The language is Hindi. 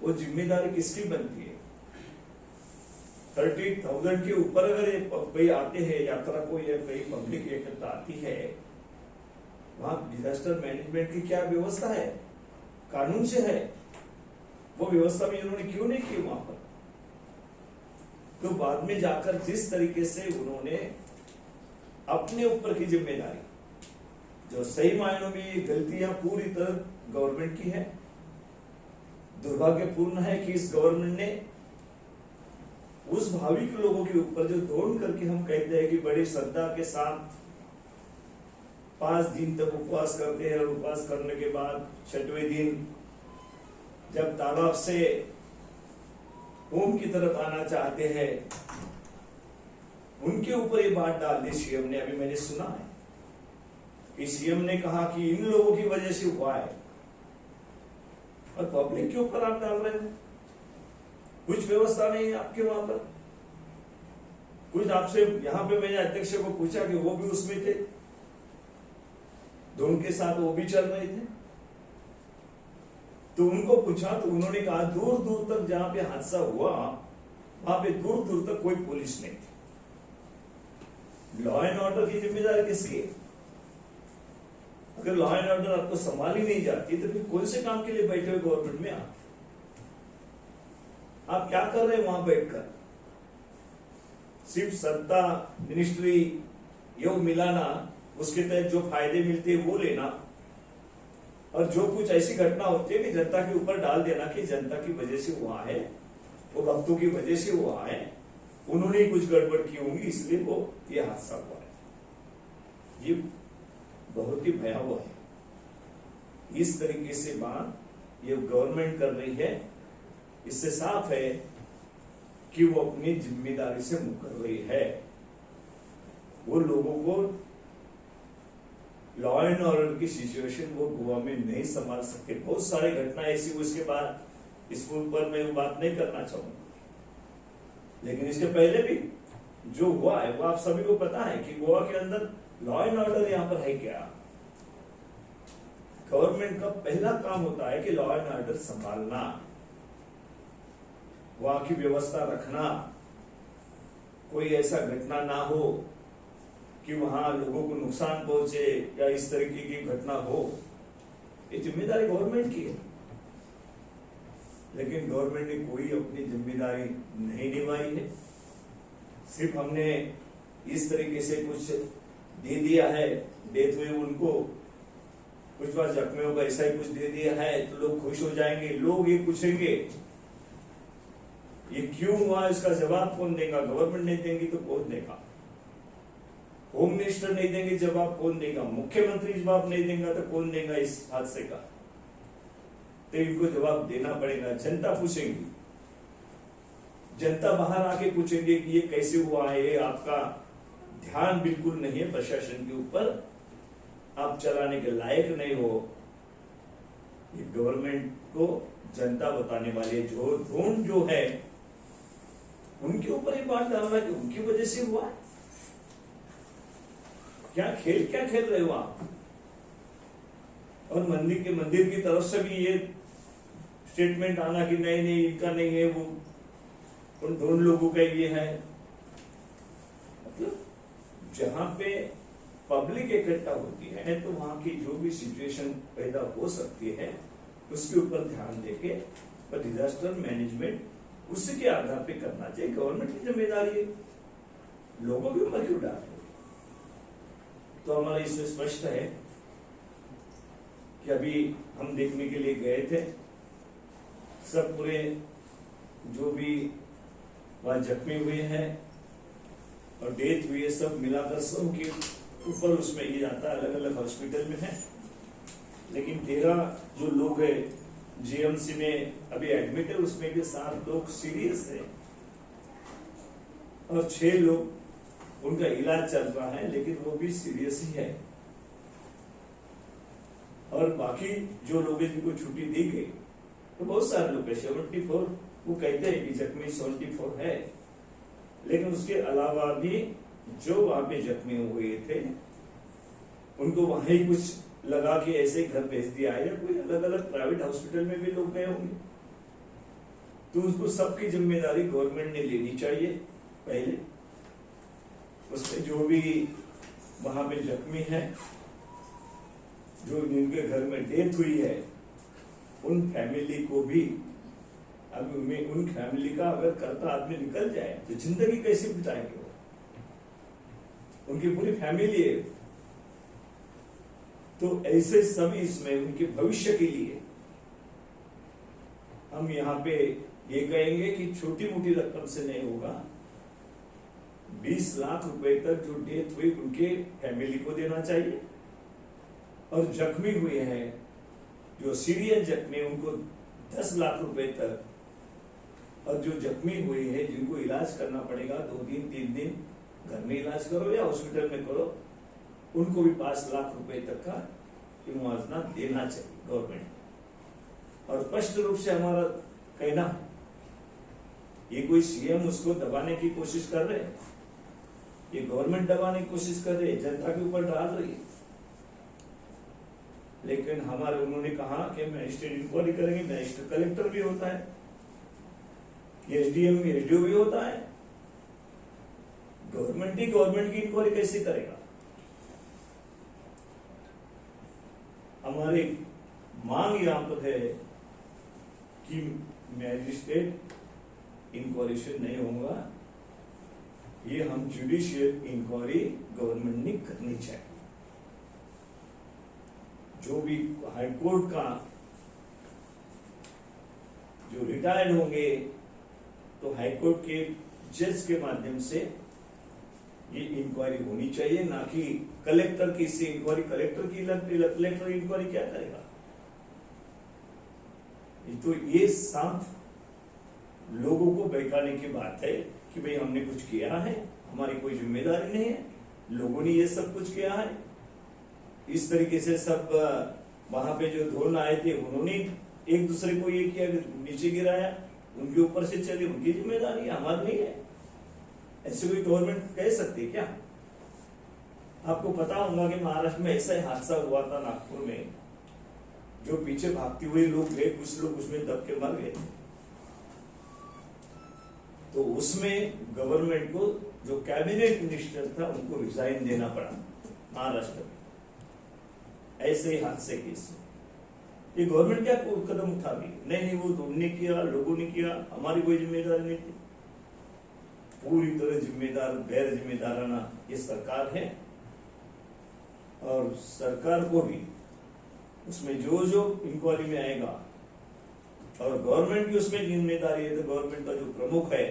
वो जिम्मेदारी किसकी बनती है? 30,000 के ऊपर अगर कोई आते हैं यात्रा को या कई पब्लिक एकत्र आती है, वहां डिजास्टर मैनेजमेंट की क्या व्यवस्था है? कानून से है, वो व्यवस्था भी उन्होंने क्यों नहीं की वहां पर? तो बाद में जाकर जिस तरीके से उन्होंने अपने ऊपर की जिम्मेदारी, जो सही मायनों में गलतियां पूरी तरह गवर्नमेंट की है, दुर्भाग्यपूर्ण है कि इस गवर्नमेंट ने उस भाविक लोगों के ऊपर जो दौड़ करके हम कहते हैं कि बड़ी श्रद्धा के साथ 5 दिन तक उपवास करते हैं, और उपवास करने के बाद 6वें दिन जब तालाब से होम की तरफ आना चाहते हैं, उनके ऊपर ये बात डाल दी सीएम ने। अभी मैंने सुना है कि सीएम ने कहा कि इन लोगों की वजह से हुआ है, और पब्लिक के ऊपर आप डाल रहे हैं। कुछ व्यवस्था नहीं है आपके वहां पर। कुछ आपसे यहां पे मैंने अध्यक्ष को पूछा कि वो भी उसमें थे, धुन के साथ वो भी चल रहे थे, तो उनको पूछा तो उन्होंने कहा दूर दूर तक जहां पे हादसा हुआ वहां पे दूर दूर तक कोई पुलिस नहीं थी। लॉ एंड ऑर्डर की जिम्मेदारी किसकी है? अगर लॉ एंड ऑर्डर आपको संभाली नहीं जाती तो फिर कौन से काम के लिए बैठे हुए गवर्नमेंट में आप क्या कर रहे हैं वहां बैठकर? सिर्फ सत्ता, मिनिस्ट्री, ये मिलाना, उसके तहत जो फायदे मिलते हैं वो लेना, और जो कुछ ऐसी घटना होती है कि जनता के ऊपर डाल देना कि जनता की वजह से हुआ है, वो भक्तों की वजह से हुआ है, उन्होंने कुछ गड़बड़ की होंगी इसलिए वो ये हादसा हुआ है। ये बहुत ही भयावह है। इस तरीके से बात ये गवर्नमेंट कर रही है, इससे साफ है कि वो अपनी जिम्मेदारी से मुकर रही है। वो लोगों को लॉ एंड ऑर्डर की सिचुएशन वो गोवा में नहीं संभाल सकते। बहुत सारी घटना ऐसी हुई, उसके बाद इस पर मैं बात नहीं करना चाहूंगा, लेकिन इसके पहले भी जो हुआ है वो आप सभी को पता है कि गोवा के अंदर लॉ एंड ऑर्डर यहां पर है क्या? गवर्नमेंट का पहला काम होता है कि लॉ एंड ऑर्डर संभालना, वहां की व्यवस्था रखना, कोई ऐसा घटना ना हो कि वहां लोगों को नुकसान पहुंचे या इस तरीके की घटना हो। ये जिम्मेदारी गवर्नमेंट की है, लेकिन गवर्नमेंट ने कोई अपनी जिम्मेदारी नहीं निभाई है। सिर्फ हमने इस तरीके से कुछ दे दिया है, डेथ हुई उनको, कुछ बार जख्मियों का ऐसा ही कुछ दे दिया है तो लोग खुश हो जाएंगे। लोग ये पूछेंगे ये क्यों हुआ, इसका जवाब कौन देगा? गवर्नमेंट नहीं देंगी तो कौन देगा? होम मिनिस्टर नहीं देंगे जवाब, कौन देगा? मुख्यमंत्री जवाब नहीं देगा तो कौन देगा इस हादसे का? तो इनको जवाब देना पड़ेगा। जनता पूछेगी, जनता बाहर आके पूछेंगे कि ये कैसे हुआ है, आपका ध्यान बिल्कुल नहीं है प्रशासन के ऊपर, आप चलाने के लायक नहीं हो। ये गवर्नमेंट को जनता बताने वाले जो है उनके ऊपर ये बात डालना कि उनकी वजह से हुआ। क्या खेल रहे हो आप? और मंदिर की तरफ से भी ये स्टेटमेंट आना कि नहीं इनका नहीं है, वो उन दोनों लोगों का ये है। मतलब जहां पे पब्लिक इकट्ठा होती है तो वहां की जो भी सिचुएशन पैदा हो सकती है उसके ऊपर ध्यान देके और डिजास्टर मैनेजमेंट उसी के आधार पे करना चाहिए। गवर्नमेंट की जिम्मेदारी है, लोगों के ऊपर क्यों डाल रहे? तो हमारा इसमें स्पष्ट है कि अभी हम देखने के लिए गए थे, सब पूरे जो भी वहां जख्मी हुए हैं और डेथ हुई है सब मिलाकर सब के ऊपर उसमें ये जाता है, अलग अलग हॉस्पिटल में है। लेकिन 13 जो लोग है जीएमसी में अभी एडमिट है, उसमें भी 7 लोग सीरियस है और 6 लोग उनका इलाज चल रहा है, लेकिन वो भी सीरियस ही है। और बाकी जो लोग जिनको छुट्टी दी गई तो बहुत सारे लोग है, 74 वो कहते हैं कि जख्मी 74 है, लेकिन उसके अलावा भी जो वहां पे जख्मी हुए थे उनको वहां ही कुछ लगा के ऐसे घर भेज दिया है, या कोई अलग अलग प्राइवेट हॉस्पिटल में भी लोग गए होंगे। तो उसको सबकी जिम्मेदारी गवर्नमेंट ने लेनी चाहिए पहले। उसमें जो भी वहां पे जख्मी है, जो जिनके घर में डेथ हुई है, उन फैमिली को भी, अब उन फैमिली का अगर करता आदमी निकल जाए तो जिंदगी कैसे बिताएंगे वो? उनकी पूरी फैमिली है। तो ऐसे सभी इसमें उनके भविष्य के लिए हम यहाँ पे ये कहेंगे कि छोटी मोटी रकम से नहीं होगा, 20 लाख रुपए तक जो डेथ हुई उनके फैमिली को देना चाहिए, और जख्मी हुए हैं जो सीरियस जख्मी उनको 10 लाख रुपए तक, और जो जख्मी हुए हैं जिनको इलाज करना पड़ेगा 2 दिन 3 दिन घर में इलाज करो या हॉस्पिटल में करो, उनको भी 5 लाख रुपए तक का मुआवजा देना चाहिए गवर्नमेंट। और स्पष्ट रूप से हमारा कहना, ये कोई सीएम उसको दबाने की कोशिश कर रहे हैं, ये गवर्नमेंट दबाने की कोशिश कर रही है, जनता के ऊपर डाल रही है। लेकिन हमारे उन्होंने कहा कि मजिस्ट्रेट इंक्वायरी करेंगे, मजिस्ट्रेट कलेक्टर भी होता है, एसडीएम एसडीओ भी होता है, गवर्नमेंट ही गवर्नमेंट की इंक्वायरी कैसे करेगा? हमारी मांग यहां पर है कि मैजिस्ट्रेट इंक्वायरी से नहीं होगा, ये हम जुडिशियल इंक्वायरी गवर्नमेंट ने करनी चाहिए। जो भी हाईकोर्ट का जो रिटायर्ड होंगे तो हाईकोर्ट के जज के माध्यम से ये इंक्वायरी होनी चाहिए, ना कि कलेक्टर की से इंक्वायरी। कलेक्टर इंक्वायरी क्या करेगा? तो ये साफ लोगों को बहकाने की बात है कि भाई हमने कुछ किया है, हमारी कोई जिम्मेदारी नहीं है, लोगों ने ये सब कुछ किया है। इस तरीके से सब वहां पे जो ड्रोन आए थे उन्होंने एक दूसरे को ये किया, नीचे गिराया, उनके ऊपर से चली, उनकी जिम्मेदारी है, हमारी नहीं है। ऐसे कोई गवर्नमेंट कह सकती है क्या? आपको पता होगा कि महाराष्ट्र में ऐसा ही हादसा हुआ था नागपुर में, जो पीछे भागते हुए लोग गए, कुछ लोग उसमें दब के मर गए। तो उसमें गवर्नमेंट को जो कैबिनेट मिनिस्टर था उनको रिजाइन देना पड़ा महाराष्ट्र में, ऐसे ही हादसे के। ये गवर्नमेंट क्या कदम उठा रही? नहीं, वो तुमने किया, लोगों ने किया, हमारी कोई जिम्मेदारी नहीं थी। पूरी तरह जिम्मेदार गैर जिम्मेदाराना ये सरकार है, और सरकार को भी उसमें जो जो इंक्वायरी में आएगा, और गवर्नमेंट की उसमें जिम्मेदारी है, तो गवर्नमेंट का जो प्रमुख है